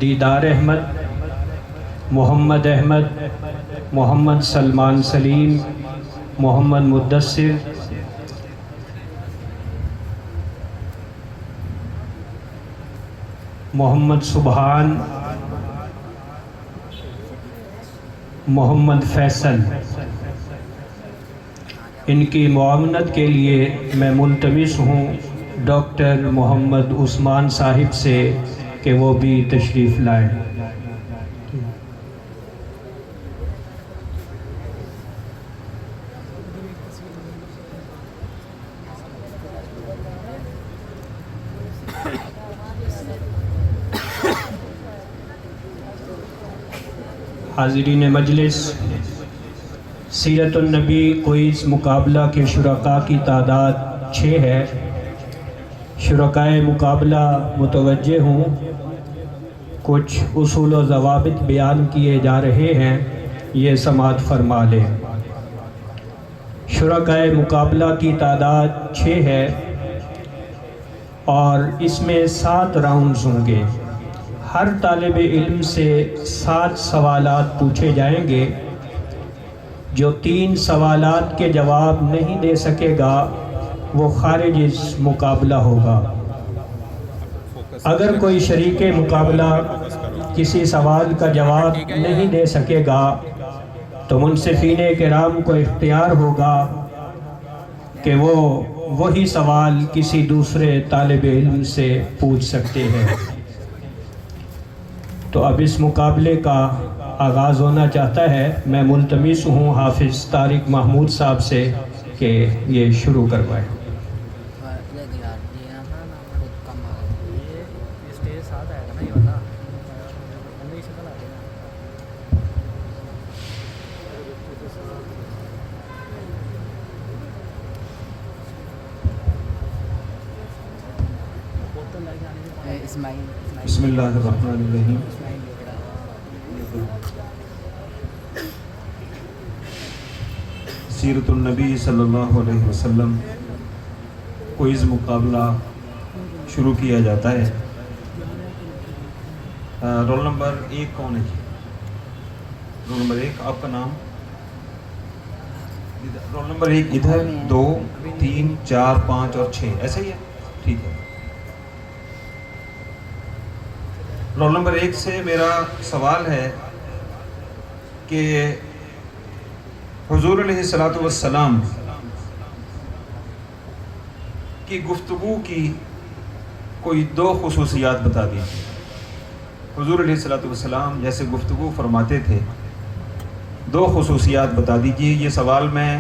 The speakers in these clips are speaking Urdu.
دیدار احمد، محمد احمد، محمد سلمان سلیم، محمد مدثر، محمد سبحان، محمد فیصل۔ ان کی معاونت کے لیے میں ملتمس ہوں ڈاکٹر محمد عثمان صاحب سے کہ وہ بھی تشریف لائیں۔ حاضرین مجلس، سیرت النبی کوئز مقابلہ کے شرکاء کی تعداد 6 ہے۔ شرکائے مقابلہ متوجہ ہوں، کچھ اصول و ضوابط بیان کیے جا رہے ہیں، یہ سماعت فرما لیں۔ شرکائے مقابلہ کی تعداد 6 ہے اور اس میں 7 راؤنڈز ہوں گے۔ ہر طالب علم سے 7 سوالات پوچھے جائیں گے۔ جو 3 سوالات کے جواب نہیں دے سکے گا وہ خارج اس مقابلہ ہوگا۔ اگر کوئی شریک مقابلہ کسی سوال کا جواب نہیں دے سکے گا تو منصفین کرام کو اختیار ہوگا کہ وہ وہی سوال کسی دوسرے طالب علم سے پوچھ سکتے ہیں۔ تو اب اس مقابلے کا آغاز ہونا چاہتا ہے۔ میں ملتمس ہوں حافظ طارق محمود صاحب سے کہ یہ شروع کروائیں۔ بسم اللہ الرحمن الرحیم۔ سیرت النبی صلی اللہ علیہ وسلم کوئز مقابلہ شروع کیا جاتا ہے۔ رول نمبر 1 کون ہے جی؟ رول نمبر 1 آپ کا نام؟ رول نمبر 1 ادھر، 2 3 4 5 اور 6 ایسا ہی ہے؟ ٹھیک ہے۔ رول نمبر 1 سے میرا سوال ہے کہ حضور علیہ السلام کی گفتگو کی کوئی 2 خصوصیات بتا دیجیے۔ حضور علیہ السلام جیسے گفتگو فرماتے تھے، 2 خصوصیات بتا دیجیے۔ یہ سوال میں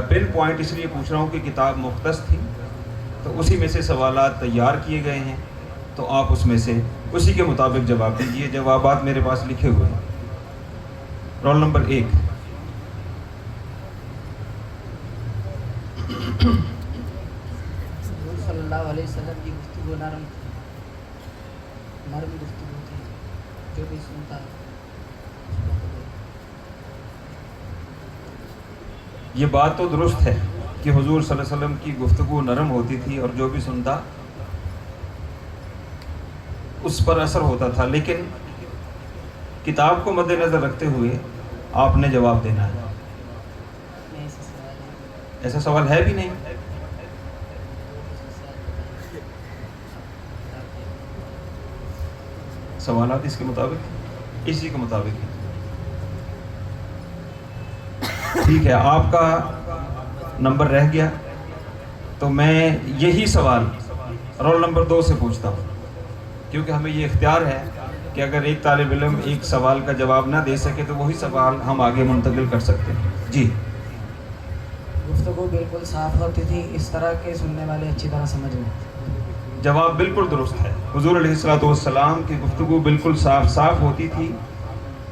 پن پوائنٹ اس لیے پوچھ رہا ہوں کہ کتاب مختص تھی تو اسی میں سے سوالات تیار کیے گئے ہیں، تو آپ اس میں سے اسی کے مطابق جواب دیجیے۔ جوابات میرے پاس لکھے ہوئے ہیں۔ Roll number 1۔ صلی اللہ علیہ وسلم کی گفتگو نرم گفتگو تھی، جو بھی سنتا یہ بات تو درست ہے کہ حضور صلی اللہ علیہ وسلم کی گفتگو نرم ہوتی تھی اور جو بھی سنتا اس پر اثر ہوتا تھا، لیکن کتاب کو مد نظر رکھتے ہوئے آپ نے جواب دینا ہے۔ ایسا سوال ہے بھی نہیں۔ سوالات اس کے مطابق اسی کے مطابق ہیں۔ ٹھیک ہے، آپ کا نمبر رہ گیا تو میں یہی سوال رول نمبر 2 سے پوچھتا ہوں، کیونکہ ہمیں یہ اختیار ہے کہ اگر ایک طالب علم ایک سوال کا جواب نہ دے سکے تو وہی سوال ہم آگے منتقل کر سکتے ہیں۔ جی، گفتگو بالکل صاف ہوتی تھی، اس طرح کے سننے والے اچھی طرح سمجھ لیں۔ جواب بالکل درست ہے۔ حضور علیہ السلام کی گفتگو بالکل صاف ہوتی تھی،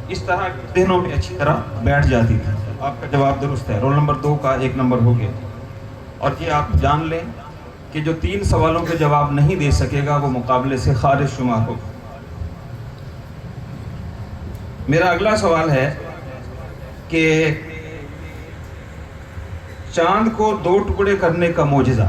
اس طرح ذہنوں میں اچھی طرح بیٹھ جاتی تھی۔ آپ کا جواب درست ہے۔ رول نمبر 2 کا 1 نمبر ہو گیا۔ اور یہ آپ جان لیں کہ جو 3 سوالوں کے جواب نہیں دے سکے گا وہ مقابلے سے خارج شمار ہوگا۔ میرا اگلا سوال ہے کہ چاند کو 2 ٹکڑے کرنے کا معجزہ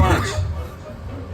5।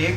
1,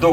2,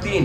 3,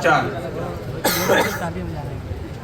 4,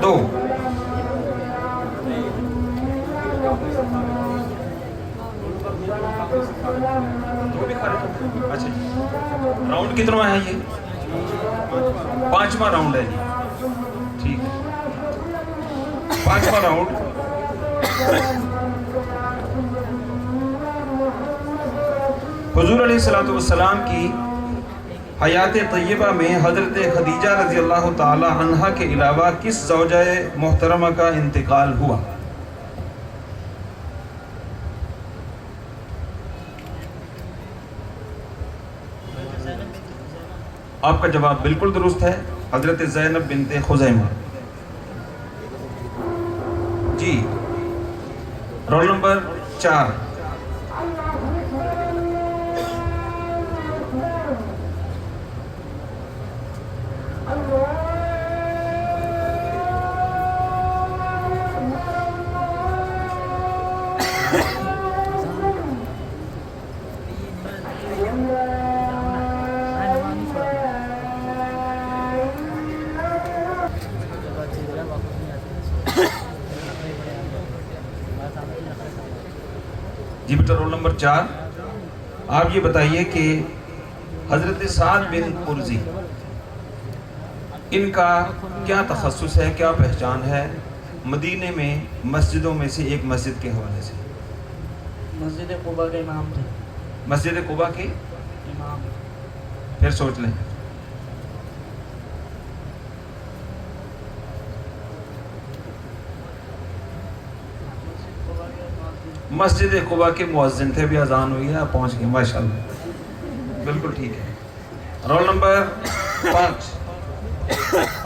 2, دو بھی خارج ہو گئے. اچھا جی راؤنڈ کتنا ہے یہ؟ 5واں راؤنڈ ہے جی. ٹھیک ہے 5واں راؤنڈ. حضور علیہ الصلوۃ والسلام کی حیات طیبہ میں حضرت خدیجہ رضی اللہ تعالی عنہا کے علاوہ کس زوجہ محترمہ کا انتقال ہوا؟ آپ کا جواب بالکل درست ہے، حضرت زینب بنت خزیمہ. جی رول نمبر 4. جی بیٹا رول نمبر 4. آپ یہ بتائیے کہ حضرت سعد بن قرزی ان کا کیا تخصص ہے، کیا پہچان ہے مدینے میں مسجدوں میں سے ایک مسجد کے حوالے سے؟ مسجد قباء کے امام تھے. مسجد قباء کے امام. پھر سوچ لیں. مسجد قباء کے مؤذن تھے. بھی اذان ہوئی ہے، آپ پہنچ گئے ماشاءاللہ. بالکل ٹھیک ہے. Roll number 5.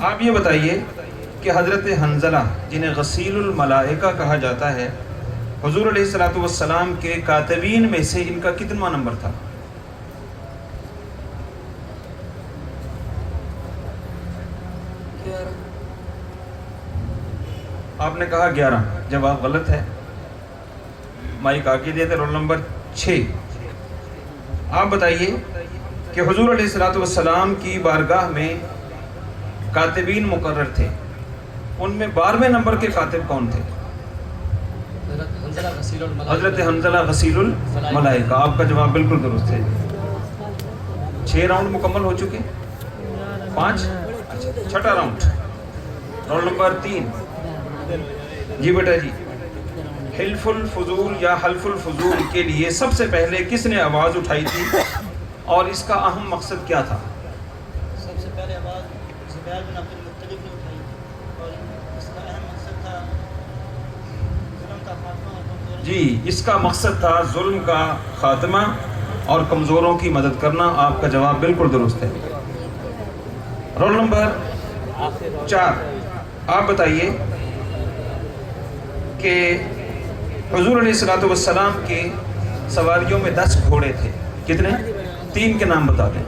آپ یہ بتائیے کہ حضرت حنظلہ جنہیں غسیل الملائکہ کہا جاتا ہے، حضور علیہ الصلوۃ والسلام کے کاتبین میں سے ان کا کتنا نمبر تھا؟ آپ نے کہا 11. جواب غلط ہے. مائک آگے دیتے. Roll number 6. آپ بتائیے کہ حضور علیہ الصلوۃ والسلام کی بارگاہ میں کاتبین مقرر تھے، ان میں 12ویں نمبر کے کاتب کون تھے؟ حضرت حنظلہ غسیل الملائکہ. آپ کا جواب بالکل درست ہے. 6 راؤنڈ مکمل ہو چکے. 5. اچھا 6واں راؤنڈ. Roll number 3. جی بیٹا جی حلف الفضول یا حلف الفضول کے لیے سب سے پہلے کس نے آواز اٹھائی تھی اور اس کا اہم مقصد کیا تھا؟ سب سے پہلے آواز زبیر بن عبد المطلب نے اٹھائی اور اس کا اہم مقصد تھا ظلم کا خاتمہ اور کمزوروں. جی اس کا مقصد تھا ظلم کا خاتمہ اور کمزوروں کی مدد کرنا. آپ کا جواب بالکل درست ہے. Roll number 4. آپ بتائیے کہ حضور علیہ الصلوۃ والسلام کے سواریوں میں 10 گھوڑے تھے. کتنے؟ 3 کے نام بتا دیں.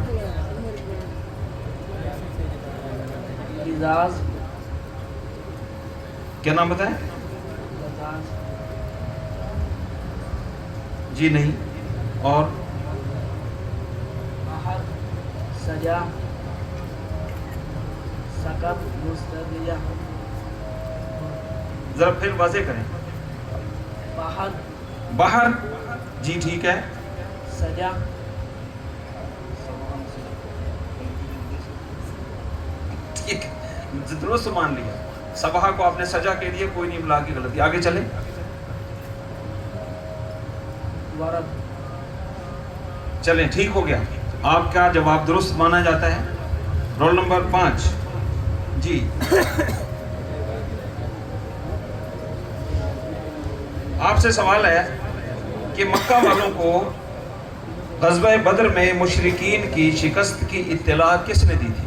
اعزاز. کیا نام بتائیں؟ جی نہیں. اور سجا سقط مستدیہ. ذرا پھر واضح کریں. باہر. باہر. جی ٹھیک ہے. سجا. ٹھیک درست مان لیا. صباح کو آپ نے سجا کہہ دیا، کوئی نہیں بلا کی غلطی. آگے چلیں. ورد. چلیں ٹھیک ہو گیا. آپ کا جواب درست مانا جاتا ہے. Roll number 5. جی آپ سے سوال ہے کہ مکہ والوں کو غزوہ بدر میں مشرکین کی شکست کی اطلاع کس نے دی تھی؟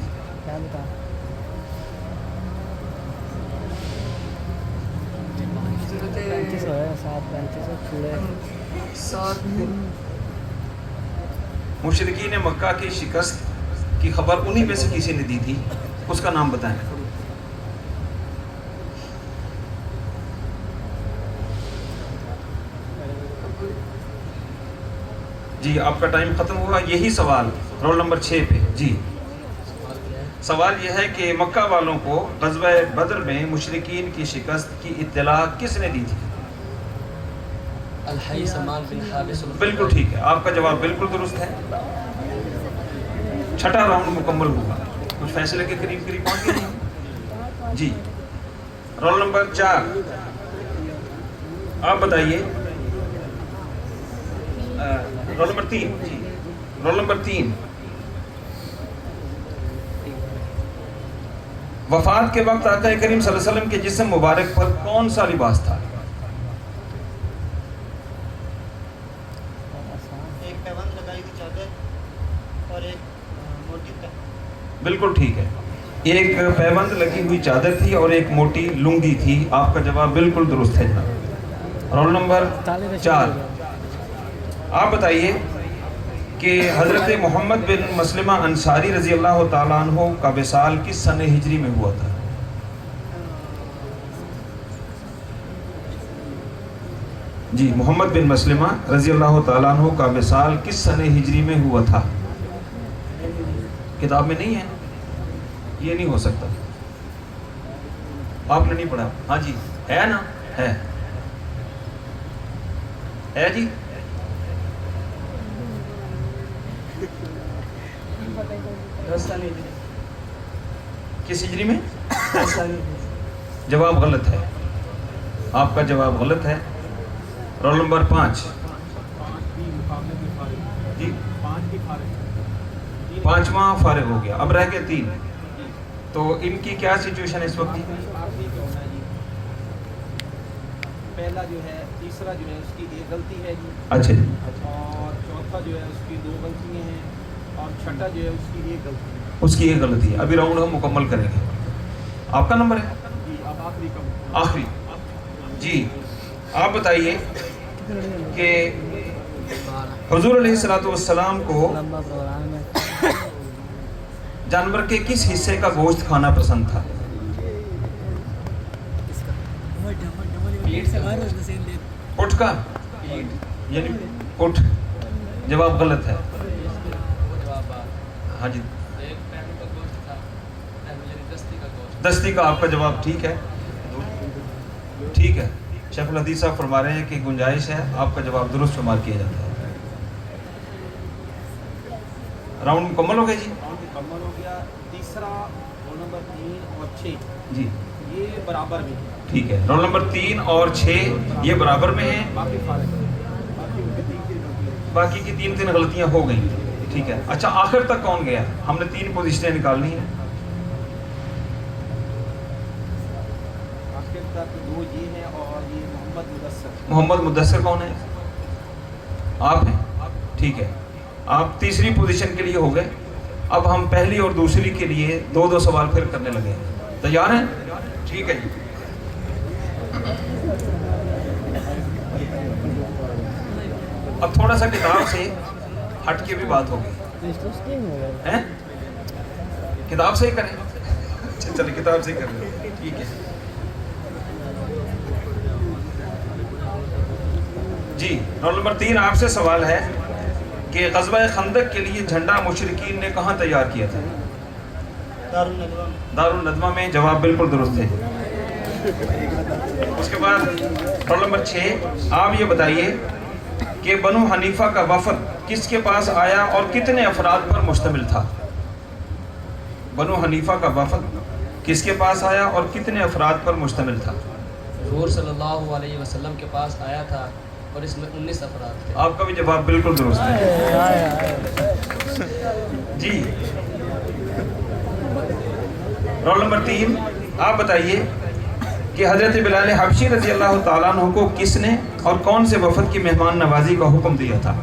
مشرکین مکہ کی شکست کی خبر انہی میں سے کسی نے دی تھی، اس کا نام بتائیں. جی آپ کا ٹائم ختم ہوا. یہی سوال رول نمبر 6 پہ. جی سوال یہ ہے کہ مکہ والوں کو غزوہ بدر میں مشرکین کی شکست کی اطلاع کس نے دی تھی؟ الحی سلمان بن حابس بالکل ٹھیک ہے، آپ کا جواب بالکل درست ہے. چھٹا راؤنڈ مکمل ہوگا، کچھ فیصلے کے قریب قریب پہنچ گئے ہیں. جی رول نمبر 4 آپ بتائیے. رول نمبر 3 جی رول نمبر 3 وفات کے وقت آقا کریم صلی اللہ علیہ وسلم کے جسم مبارک پر کون سا لباس تھا؟ ایک پیوند لگائی ہوئی چادر اور ایک موٹی بالکل ٹھیک ہے، ایک پیوند لگی ہوئی چادر تھی اور ایک موٹی لنگی تھی. آپ کا جواب بالکل درست ہے جناب. رول نمبر 4 آپ بتائیے کہ حضرت محمد بن مسلمہ انصاری رضی اللہ تعالیٰ عنہ کا وصال کس سنہ ہجری میں ہوا تھا؟ جی محمد بن مسلمہ رضی اللہ تعالیٰ عنہ کا وصال کس سنہ ہجری میں ہوا تھا؟ کتاب میں نہیں ہے، یہ نہیں ہو سکتا. آپ نے نہیں پڑھا؟ ہاں جی ہے نا، ہے جی. کس ہجری میں؟ جواب غلط ہے، آپ کا جواب غلط ہے. رول نمبر 5 جی 5واں فارغ ہو گیا، اب رہ گئے 3. تو ان کی کیا سچویشن ہے اس وقت؟ پہلا جو ہے، تیسرا جو ہے اس کی ایک غلطی ہے جی. اچھا جی. اور چوتھا جو ہے اس کی 2 غلطیاں ہیں اور چھٹا جو ہے اس کی ایک غلطی ہے. اس کی ایک غلطی ہے. ابھی راؤنڈ ہم مکمل کریں گے. آپ کا نمبر ہے جی اب آخری آخری. جی آپ بتائیے کہ حضور علیہ الصلوۃ والسلام کو جانور کے کس حصے کا گوشت کھانا پسند تھا؟ اٹھ کا یعنی اٹھ. جواب غلط ہے. ہاں جی دستی کا آپ کا جواب ٹھیک ہے. ٹھیک ہے، شیخ الحدیث صاحب فرما رہے ہیں کہ گنجائش ہے، آپ کا جواب درست شمار کیا جاتا ہے. راؤنڈ مکمل ہو گئے جی. مکمل ہو گیا. تیسرا رول نمبر 3 اور 6 جی یہ برابر میں ہے. ٹھیک ہے، رول نمبر 3 اور 6 یہ برابر میں ہیں. باقی فارغ ہے. باقی ان کی 3 غلطیاں. باقی کی 3 غلطیاں ہو گئیں. ٹھیک ہے. اچھا آخر تک کون گیا؟ ہم نے 3 پوزیشنیں نکالنی ہیں. آخر تک 2 یہ ہیں اور یہ محمد مدثر. محمد مدثر کون ہے؟ آپ ہیں. ٹھیک ہے، آپ تیسری پوزیشن کے لیے ہو گئے. اب ہم پہلی اور دوسری کے لیے 2 سوال پھر کرنے لگے ہیں. تیار ہیں؟ ٹھیک ہے جی. اب تھوڑا سا کتاب سے ہٹ کے بھی بات ہوگی. کتاب سے ہی کریں. چلے کتاب سے ہی کر لیں. ٹھیک ہے جی. رول نمبر 3 آپ سے سوال ہے کہ غزوہ خندق کے لیے جھنڈا مشرکین نے کہاں تیار کیا تھا؟ دارالندوہ میں. جواب بالکل درست ہے. اس کے بعد رول نمبر 6 آپ یہ بتائیے کہ بنو حنیفہ کا وفد کس کے پاس آیا اور کتنے افراد پر مشتمل تھا؟ بنو حنیفہ کا وفد کس کے پاس آیا اور کتنے افراد پر مشتمل تھا؟ حضور صلی اللہ علیہ وسلم کے پاس آیا تھا اور اس میں 19 افراد تھے. آپ کا بھی جواب بالکل درست ہے جی. رول نمبر 3 آپ بتائیے کہ حضرت بلال حبشی رضی اللہ تعالیٰ عنہ کو کس نے اور کون سے وفد کی مہمان نوازی کا حکم دیا تھا؟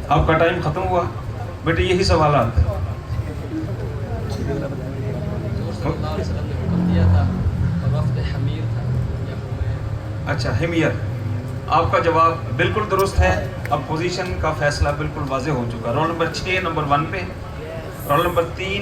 آپ کا ٹائم ختم ہوا بیٹے. یہی سوالات. حضور صلی اللہ علیہ وسلم نے حکم دیا تھا اور وفد حمیر تھا یا حمیر. اچھا حمیر. آپ کا جواب بالکل درست ہے. اب پوزیشن کا فیصلہ بالکل واضح ہو چکا. رول نمبر 6 نمبر 1 پہ. Roll number 3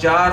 4